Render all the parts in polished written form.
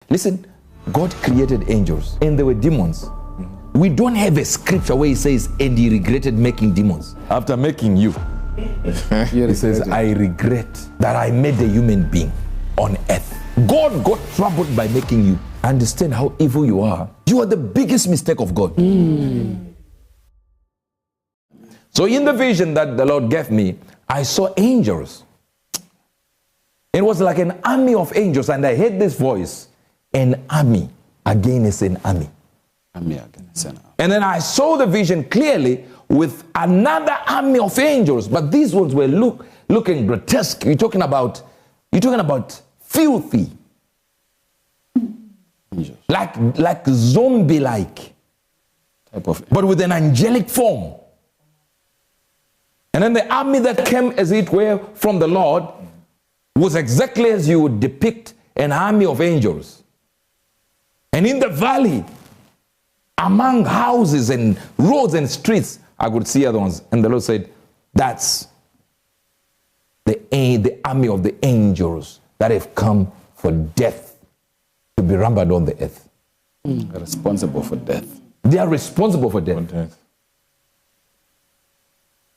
Listen, God created angels and they were demons. We don't have a scripture where he says, and he regretted making demons. After making you, he says, I regret that I made a human being on earth. God got troubled by making you. Understand how evil you are. You are the biggest mistake of God. So in the vision that the Lord gave me, I saw angels. It was like an army of angels, and I heard this voice, an army against an army. And then I saw the vision clearly with another army of angels, but these ones were looking grotesque. You're talking about filthy, like zombie-like, but with an angelic form. And then the army that came, as it were, from the Lord was exactly as you would depict an army of angels. And in the valley, among houses and roads and streets, I could see other ones. And the Lord said, that's the army of the angels that have come for death, to be rumbled on the earth. Responsible for death. They are responsible for death.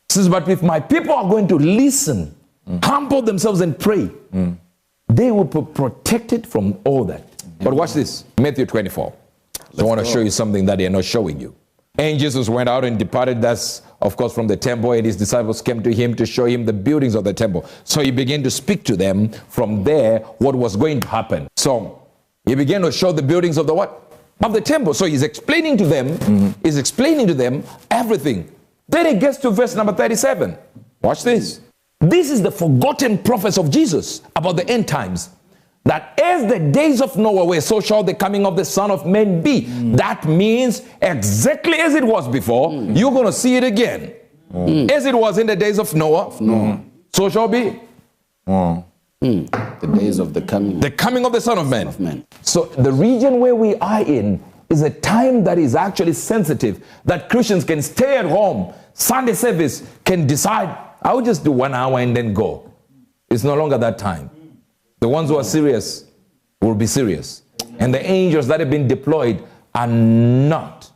Says, but if my people are going to listen, humble themselves and pray, they will be protected from all that. But watch this, Matthew 24. So I want to show you something that they are not showing you. And Jesus went out and departed, thus, of course, from the temple, and his disciples came to him to show him the buildings of the temple. So he began to speak to them from there what was going to happen. So he began to show the buildings of the what? Of the temple. So he's explaining to them, he's explaining to them everything. Then he gets to verse number 37. Watch this. This is the forgotten prophets of Jesus about the end times. That as the days of Noah were, so shall the coming of the Son of Man be. That means exactly as it was before, you're going to see it again. As it was in the days of Noah, so shall be. The days of the coming of the Son of Man. So the region where we are in is a time that is actually sensitive, that Christians can stay at home. Sunday service can decide, I'll just do 1 hour and then go. It's no longer that time. The ones who are serious will be serious. And the angels that have been deployed are not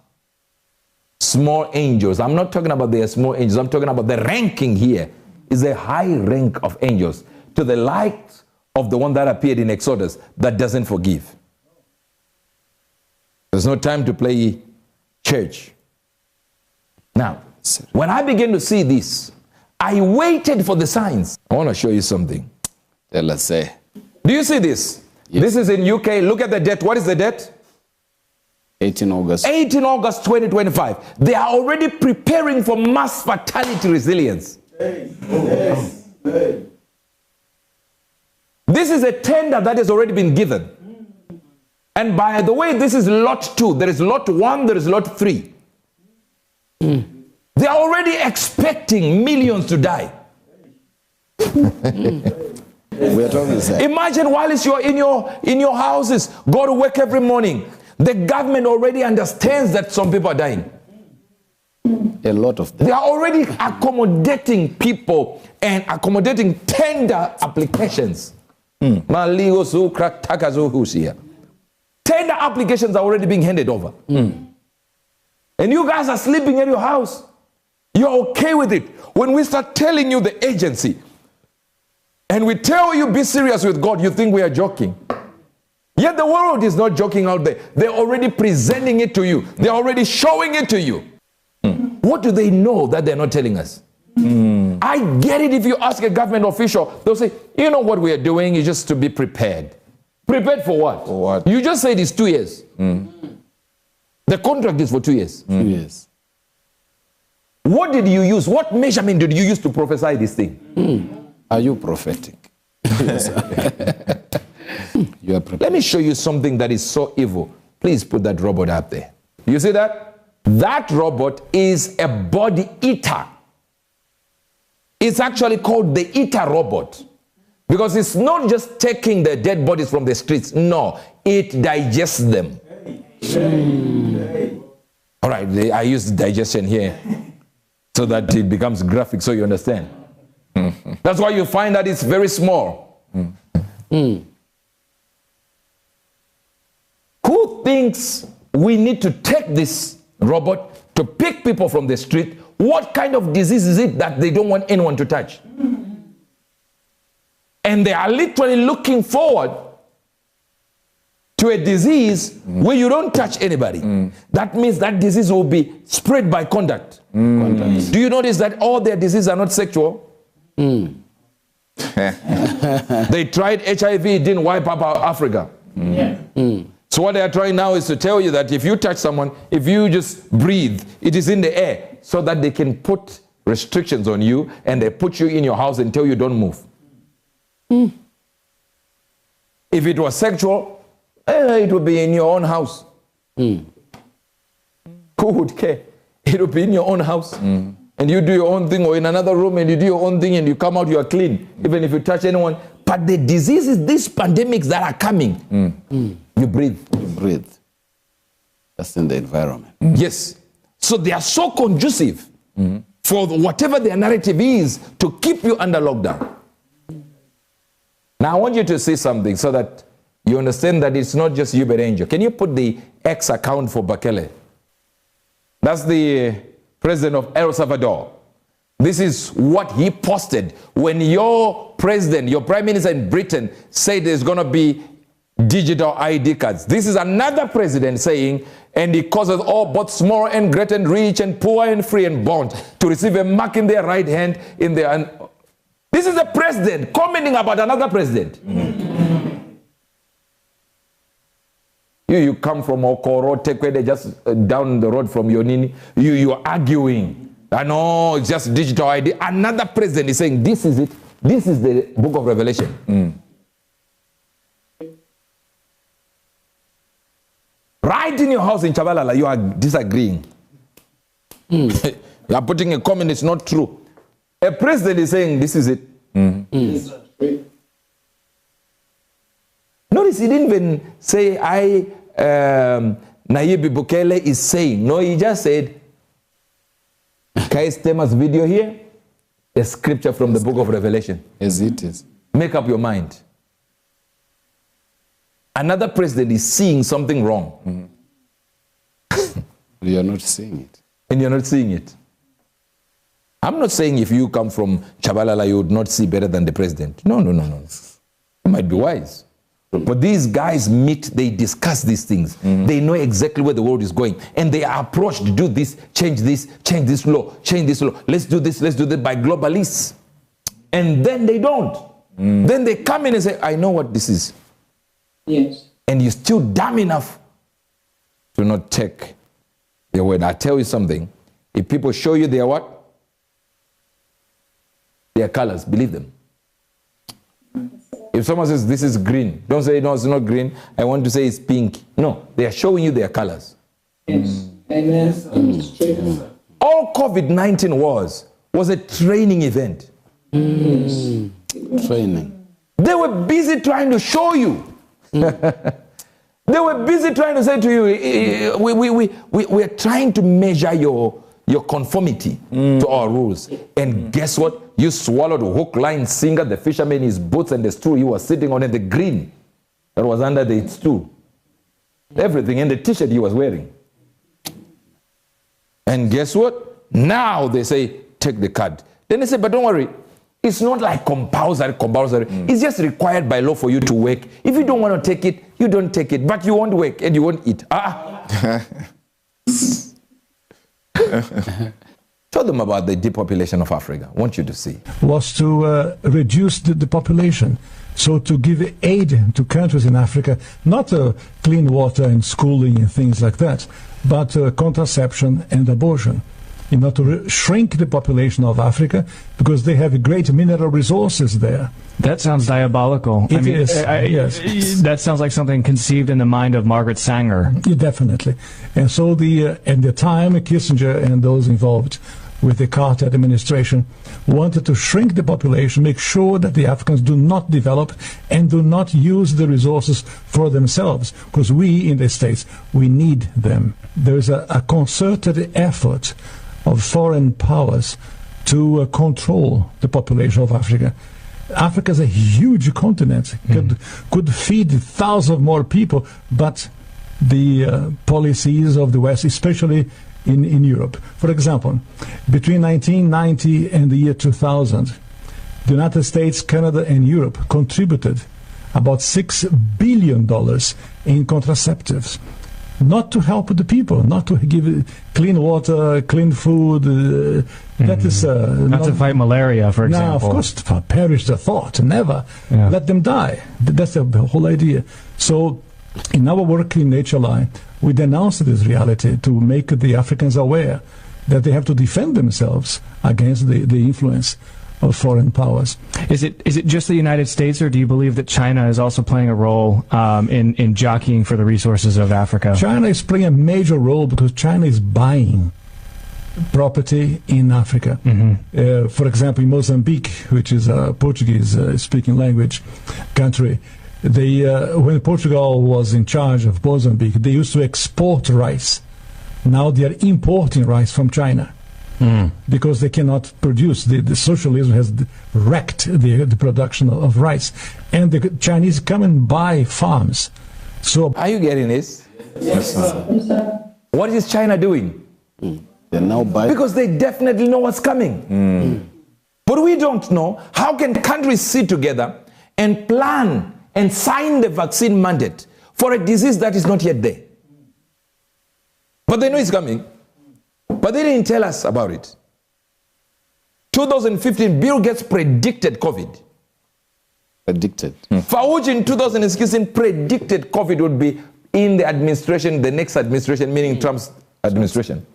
small angels. I'm not talking about the small angels. I'm talking about the ranking here is a high rank of angels to the light of the one that appeared in Exodus that doesn't forgive. There's no time to play church. Now, when I began to see this, I waited for the signs. I want to show you something. Tell us, say. Do you see this? Yes. This is in UK. Look at the date. What is the date? 18 August. 18 August 2025. They are already preparing for mass fatality resilience. Yes. This is a tender that has already been given. And by the way, this is lot 2. There is lot 1, there is lot 3. They are already expecting millions to die. We are talking the same. Imagine while you're in your houses, go to work every morning. The government already understands that some people are dying. A lot of them. They are already accommodating people and accommodating tender applications. Tender applications are already being handed over. And you guys are sleeping at your house. You're okay with it. When we start telling you the agency, and we tell you be serious with God, you think we are joking. Yet the world is not joking out there. They're already presenting it to you. They're already showing it to you. What do they know that they're not telling us? I get it if you ask a government official, they'll say, you know what we are doing is just to be prepared. Prepared for what? For what? You just said it's 2 years. The contract is for 2 years. 2 years. What did you use? What measurement did you use to prophesy this thing? Are you prophetic? You are prophetic. Let me show you something that is so evil. Please put that robot up there. You see that? That robot is a body eater. It's actually called the eater robot. Because it's not just taking the dead bodies from the streets. No, it digests them. All right, I use digestion here so that it becomes graphic so you understand. That's why you find that it's very small. thinks we need to take this robot to pick people from the street, what kind of disease is it that they don't want anyone to touch? And they are literally looking forward to a disease where you don't touch anybody. That means that disease will be spread by contact. Do you notice that all their diseases are not sexual? They tried HIV, it didn't wipe up Africa. So what they are trying now is to tell you that if you touch someone, if you just breathe, it is in the air, so that they can put restrictions on you, and they put you in your house and tell you don't move. If it was sexual, it would be in your own house. Who would care? It would be in your own house. And you do your own thing, or in another room, and you do your own thing, and you come out, you are clean, even if you touch anyone. But the diseases, these pandemics that are coming, you breathe. You breathe. That's in the environment. Yes. So they are so conducive for whatever their narrative is to keep you under lockdown. Now I want you to see something so that you understand that it's not just you but Angel. Can you put the X account for Bakele? That's the president of El Salvador. This is what he posted when your president, your prime minister in Britain said there's going to be digital ID cards. This is another president saying, and he causes all both small and great and rich and poor and free and bond to receive a mark in their right hand in their... This is a president commenting about another president. You come from Okoro, Tekwede, just down the road from Yonini. You're arguing. I know, it's just digital ID. Another president is saying, this is it. This is the book of Revelation. Right in your house in Chabalala, you are disagreeing. You are putting a comment, it's not true. A president is saying, this is it. Notice he didn't even say, Nayib Bukele is saying. No, he just said, Kais Tema's video here, a scripture from the book of Revelation. As it is. Make up your mind. Another president is seeing something wrong. You are not seeing it. And you're not seeing it. I'm not saying if you come from Chabalala, you would not see better than the president. No. You might be wise. But these guys meet, they discuss these things. They know exactly where the world is going. And they are approached to do this, change this law, change this law. Let's do this by globalists. And then they don't. Then they come in and say, I know what this is. Yes. And you're still dumb enough to not take their word. I tell you something. If people show you their what? Their colors, believe them. If someone says this is green, don't say no, it's not green. I want to say it's pink. No, they are showing you their colors. Yes. Amen. All COVID-19 was a training event. Training. They were busy trying to show you. They were busy trying to say to you, we are trying to measure your conformity to our rules. And guess what? You swallowed hook, line, sinker, the fisherman, his boots, and the stool he was sitting on, and the green that was under the stool. Everything, and the t-shirt he was wearing. And guess what? Now they say, take the card. Then they say, but don't worry. It's not like compulsory. It's just required by law for you to work. If you don't want to take it, you don't take it. But you won't work and you won't eat. Tell them about the depopulation of Africa. I want you to see. Was to reduce the population. So to give aid to countries in Africa, not clean water and schooling and things like that, but contraception and abortion. In order to shrink the population of Africa, because they have great mineral resources there. That sounds diabolical. It is. Yes. That sounds like something conceived in the mind of Margaret Sanger. Yeah, definitely. And so at the time, Kissinger and those involved with the Carter administration wanted to shrink the population, make sure that the Africans do not develop and do not use the resources for themselves, because we in the States, we need them. There is a concerted effort of foreign powers to control the population of Africa. Africa is a huge continent, could feed thousands more people, but the policies of the West, especially in Europe. For example, between 1990 and the year 2000, the United States, Canada, and Europe contributed about $6 billion in contraceptives. Not to help the people, not to give clean water, clean food. That is not to fight malaria, for example. No, of course, perish the thought. Never let them die. That's the whole idea. So, in our work in HLI, we denounce this reality to make the Africans aware that they have to defend themselves against the influence of foreign powers. Is it just the United States, or do you believe that China is also playing a role in jockeying for the resources of Africa? China is playing a major role because China is buying property in Africa. For example, in Mozambique, which is a Portuguese-speaking language country, they, when Portugal was in charge of Mozambique, they used to export rice. Now they are importing rice from China. Because they cannot produce. The socialism has wrecked the production of rice. And the Chinese come and buy farms. So, are you getting this? Yes, sir. What is China doing? They now buy. Because they definitely know what's coming. But we don't know. How can countries sit together and plan and sign the vaccine mandate for a disease that is not yet there? But they know it's coming. But they didn't tell us about it. 2015, Bill Gates predicted COVID. Predicted. Fauci in 2016 predicted COVID would be in the administration, the next administration, meaning Trump's administration.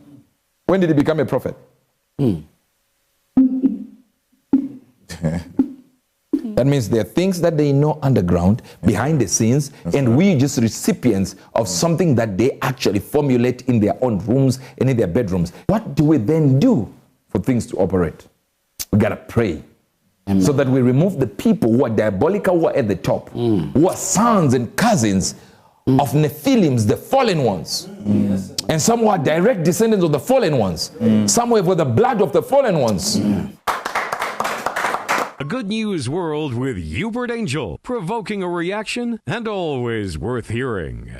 When did he become a prophet? That means there are things that they know underground, behind the scenes, and we just recipients of something that they actually formulate in their own rooms and in their bedrooms. What do we then do for things to operate? We gotta pray. So that we remove the people who are diabolical, who are at the top, who are sons and cousins of Nephilims, the fallen ones. And some who are direct descendants of the fallen ones. Some who have the blood of the fallen ones. A good news world with Hubert Angel, provoking a reaction and always worth hearing.